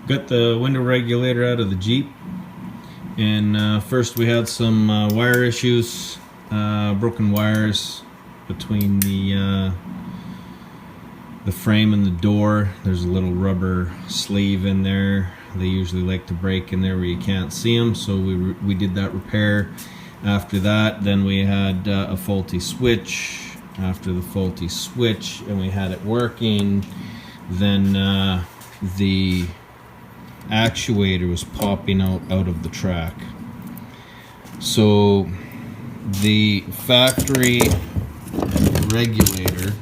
Got the window regulator out of the Jeep, and first we had some wire issues, broken wires between the frame and the door. There's a little rubber sleeve in there. They usually like to break in there where you can't see them, so we did that repair. After that, then we had a faulty switch. After the faulty switch, and we had it working, then the actuator was popping out of the track. So the factory regulator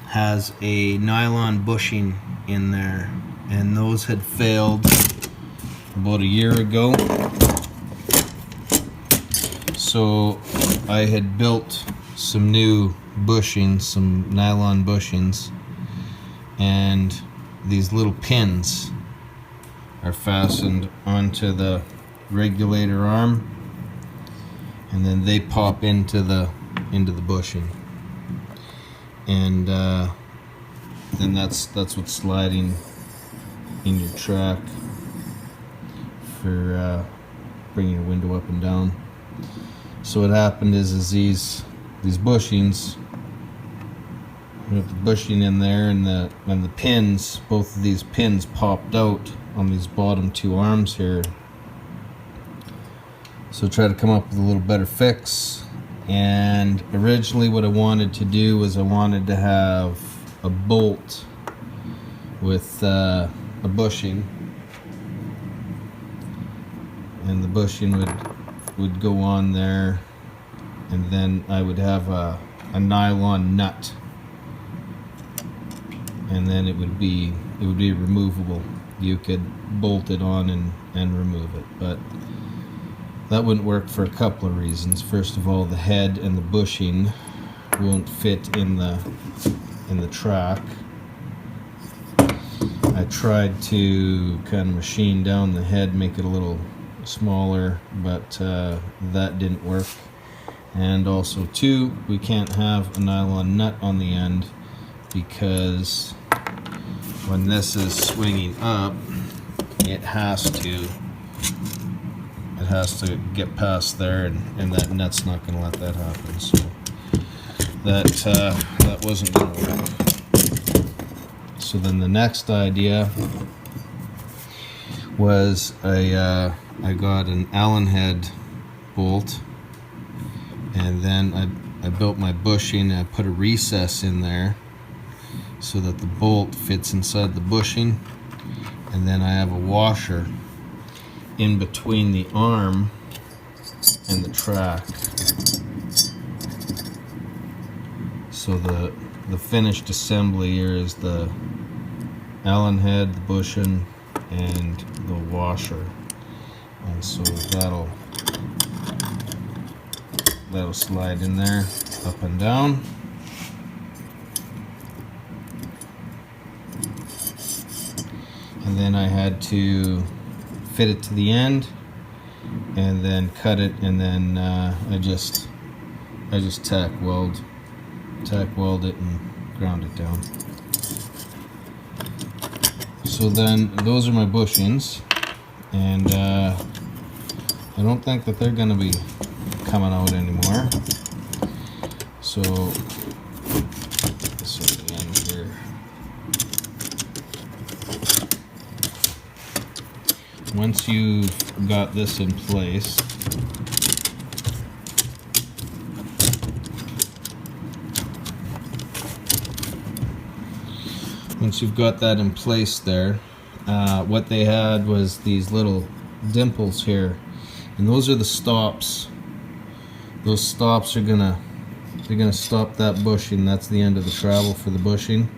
has a nylon bushing in there, and those had failed about a year ago. So I had built some new bushings, some nylon bushings, and these little pins are fastened onto the regulator arm, and then they pop into the bushing, and then that's what's sliding in your track for bringing your window up and down. So what happened is these bushings, we have the bushing in there, and the pins, both of these pins popped out on these bottom two arms here. So try to come up with a little better fix. And originally what I wanted to do was I wanted to have a bolt with a bushing, and the bushing would go on there, and then I would have a nylon nut, and then it would be removable. You could bolt it on and remove it, but that wouldn't work for a couple of reasons. First of all, the head and the bushing won't fit in the track. I tried to kind of machine down the head, make it a little smaller, but that didn't work. And also too, we can't have a nylon nut on the end, because when this is swinging up, it has to get past there, and that nut's not going to let that happen. So that wasn't going to work. So then the next idea was I got an Allen head bolt, and then I built my bushing, and I put a recess in there so that the bolt fits inside the bushing, and then I have a washer in between the arm and the track. So the finished assembly here is the Allen head, the bushing, and the washer, and so that'll slide in there, up and down. And then I had to fit it to the end, and then cut it, and then I just tack weld it and ground it down. So then those are my bushings, and I don't think that they're going to be coming out anymore. So this is the end here. Once you've got this in place, there, what they had was these little dimples here, and those are the stops. Those stops are gonna stop that bushing. That's the end of the travel for the bushing.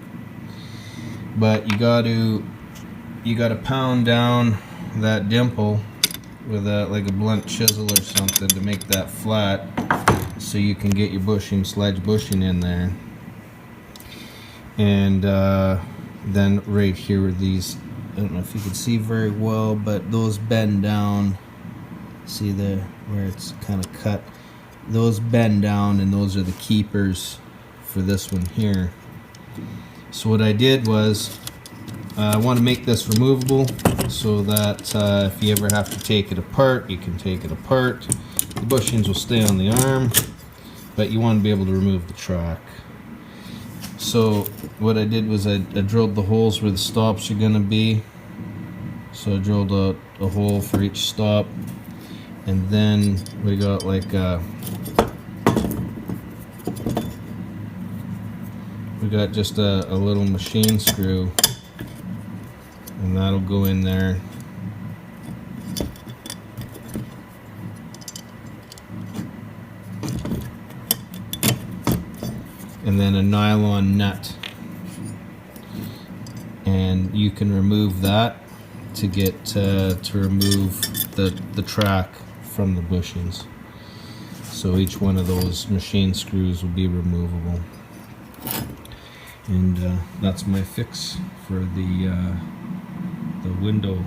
But you gotta pound down that dimple with like a blunt chisel or something to make that flat, so you can get your bushing, sledge bushing in there. And then right here are these, I don't know if you can see very well, but those bend down. See there where it's kind of cut? Those bend down, and those are the keepers for this one here. So what I did was I want to make this removable so that if you ever have to take it apart, you can take it apart. The bushings will stay on the arm, but you want to be able to remove the track. So what I did was I drilled the holes where the stops are going to be. So I drilled a hole for each stop, and then we got like we got just a little machine screw, and that'll go in there. And then a nylon nut, and you can remove that to get to remove the track from the bushings. So each one of those machine screws will be removable. And that's my fix for the window